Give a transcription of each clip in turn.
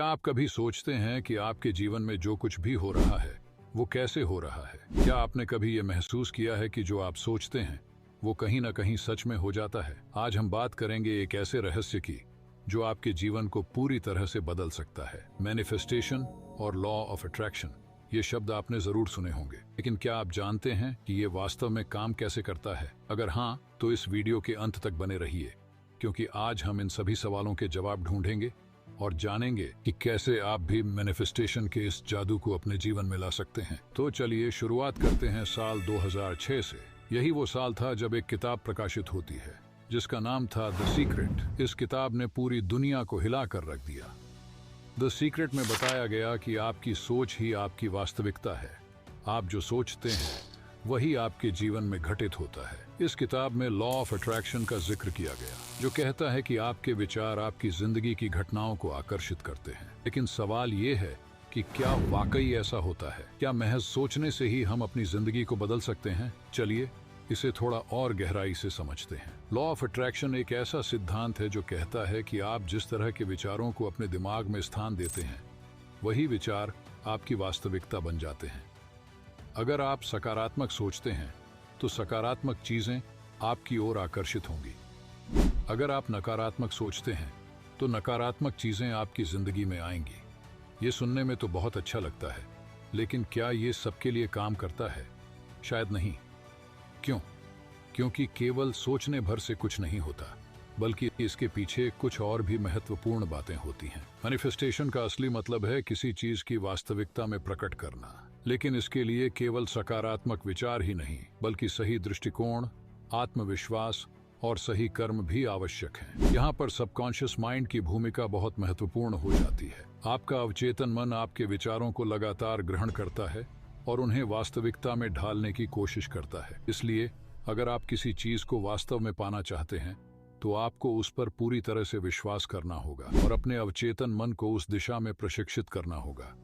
क्या आप कभी सोचते हैं कि आपके जीवन में जो कुछ भी हो रहा है वो कैसे हो रहा है? क्या आपने कभी ये महसूस किया है कि जो आप सोचते हैं वो कहीं ना कहीं सच में हो जाता है? आज हम बात करेंगे एक ऐसे रहस्य की जो आपके जीवन को पूरी तरह से बदल सकता है। मैनिफेस्टेशन और लॉ ऑफ अट्रैक्शन, ये शब्द आपने जरूर सुने होंगे, लेकिन क्या आप जानते हैं कि ये वास्तव में काम कैसे करता है? अगर हाँ, तो इस वीडियो के अंत तक बने रहिए, क्योंकि आज हम इन सभी सवालों के जवाब ढूंढेंगे और जानेंगे कि कैसे आप भी मैनिफेस्टेशन के इस जादू को अपने जीवन में ला सकते हैं। तो चलिए शुरुआत करते हैं साल 2006 से। यही वो साल था जब एक किताब प्रकाशित होती है जिसका नाम था द सीक्रेट। इस किताब ने पूरी दुनिया को हिला कर रख दिया। द सीक्रेट में बताया गया कि आपकी सोच ही आपकी वास्तविकता है। आप जो सोचते हैं वही आपके जीवन में घटित होता है। इस किताब में लॉ ऑफ अट्रैक्शन का जिक्र किया गया, जो कहता है कि आपके विचार आपकी जिंदगी की घटनाओं को आकर्षित करते हैं। लेकिन सवाल ये है कि क्या वाकई ऐसा होता है? क्या महज सोचने से ही हम अपनी जिंदगी को बदल सकते हैं? चलिए इसे थोड़ा और गहराई से समझते हैं। लॉ ऑफ अट्रैक्शन एक ऐसा सिद्धांत है जो कहता है कि आप जिस तरह के विचारों को अपने दिमाग में स्थान देते हैं वही विचार आपकी वास्तविकता बन जाते हैं। अगर आप सकारात्मक सोचते हैं तो सकारात्मक चीजें आपकी ओर आकर्षित होंगी। अगर आप नकारात्मक सोचते हैं तो नकारात्मक चीजें आपकी जिंदगी में आएंगी। ये सुनने में तो बहुत अच्छा लगता है, लेकिन क्या ये सबके लिए काम करता है? शायद नहीं। क्यों? क्योंकि केवल सोचने भर से कुछ नहीं होता, बल्कि इसके पीछे कुछ और भी महत्वपूर्ण बातें होती हैं। मैनिफेस्टेशन का असली मतलब है किसी चीज की वास्तविकता में प्रकट करना, लेकिन इसके लिए केवल सकारात्मक विचार ही नहीं, बल्कि सही दृष्टिकोण, आत्मविश्वास और सही कर्म भी आवश्यक हैं। यहाँ पर सबकॉन्शियस माइंड की भूमिका बहुत महत्वपूर्ण हो जाती है। आपका अवचेतन मन आपके विचारों को लगातार ग्रहण करता है और उन्हें वास्तविकता में ढालने की कोशिश करता है। इसलिए अगर आप किसी चीज को वास्तव में पाना चाहते हैं तो आपको उस पर पूरी तरह से विश्वास करना होगा और अपने अवचेतन मन को उस दिशा में प्रशिक्षित करना होगा।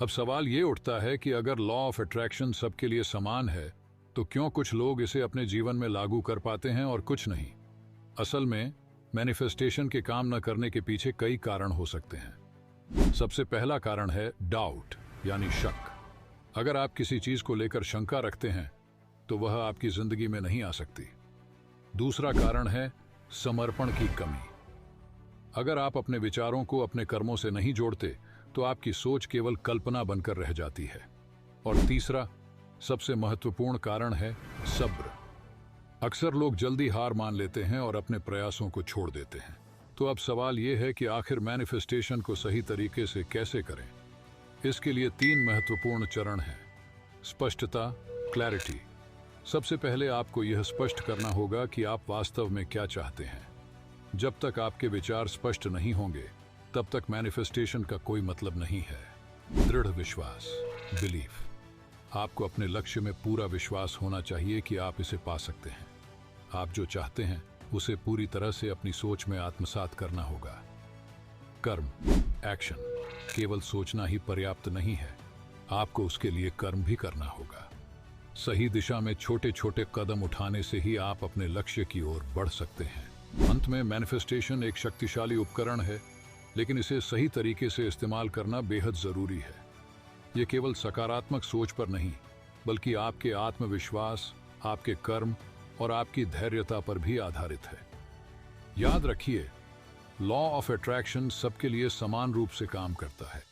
अब सवाल ये उठता है कि अगर लॉ ऑफ अट्रैक्शन सबके लिए समान है तो क्यों कुछ लोग इसे अपने जीवन में लागू कर पाते हैं और कुछ नहीं? असल में मैनिफेस्टेशन के काम न करने के पीछे कई कारण हो सकते हैं। सबसे पहला कारण है डाउट, यानी शक। अगर आप किसी चीज को लेकर शंका रखते हैं तो वह आपकी जिंदगी में नहीं आ सकती। दूसरा कारण है समर्पण की कमी। अगर आप अपने विचारों को अपने कर्मों से नहीं जोड़ते तो आपकी सोच केवल कल्पना बनकर रह जाती है। और तीसरा, सबसे महत्वपूर्ण कारण है सब्र। अक्सर लोग जल्दी हार मान लेते हैं और अपने प्रयासों को छोड़ देते हैं। तो अब सवाल यह है कि आखिर मैनिफेस्टेशन को सही तरीके से कैसे करें? इसके लिए 3 महत्वपूर्ण चरण हैं। स्पष्टता, क्लैरिटी। सबसे पहले आपको यह स्पष्ट करना होगा कि आप वास्तव में क्या चाहते हैं। जब तक आपके विचार स्पष्ट नहीं होंगे तब तक मैनिफेस्टेशन का कोई मतलब नहीं है। दृढ़ विश्वास, बिलीफ। आपको अपने लक्ष्य में पूरा विश्वास होना चाहिए कि आप इसे पा सकते हैं। आप जो चाहते हैं उसे पूरी तरह से अपनी सोच में आत्मसात करना होगा। कर्म, एक्शन। केवल सोचना ही पर्याप्त नहीं है, आपको उसके लिए कर्म भी करना होगा। सही दिशा में छोटे छोटे कदम उठाने से ही आप अपने लक्ष्य की ओर बढ़ सकते हैं। अंत में मैनिफेस्टेशन एक शक्तिशाली उपकरण है, लेकिन इसे सही तरीके से इस्तेमाल करना बेहद जरूरी है। ये केवल सकारात्मक सोच पर नहीं, बल्कि आपके आत्मविश्वास, आपके कर्म और आपकी धैर्यता पर भी आधारित है। याद रखिए, लॉ ऑफ अट्रैक्शन सबके लिए समान रूप से काम करता है,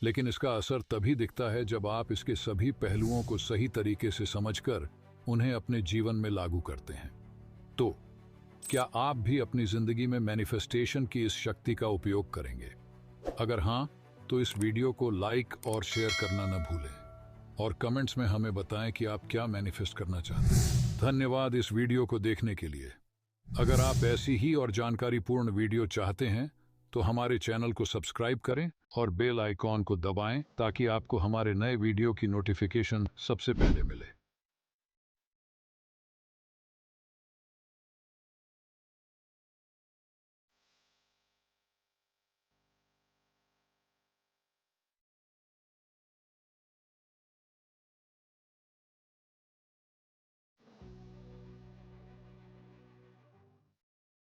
लेकिन इसका असर तभी दिखता है जब आप इसके सभी पहलुओं को सही तरीके से समझकर उन्हें अपने जीवन में लागू करते हैं। तो क्या आप भी अपनी जिंदगी में मैनिफेस्टेशन की इस शक्ति का उपयोग करेंगे? अगर हाँ, तो इस वीडियो को लाइक और शेयर करना न भूलें और कमेंट्स में हमें बताएं कि आप क्या मैनिफेस्ट करना चाहते हैं। धन्यवाद इस वीडियो को देखने के लिए। अगर आप ऐसी ही और जानकारीपूर्ण वीडियो चाहते हैं तो हमारे चैनल को सब्सक्राइब करें और बेल आइकॉन को दबाएं ताकि आपको हमारे नए वीडियो की नोटिफिकेशन सबसे पहले मिले।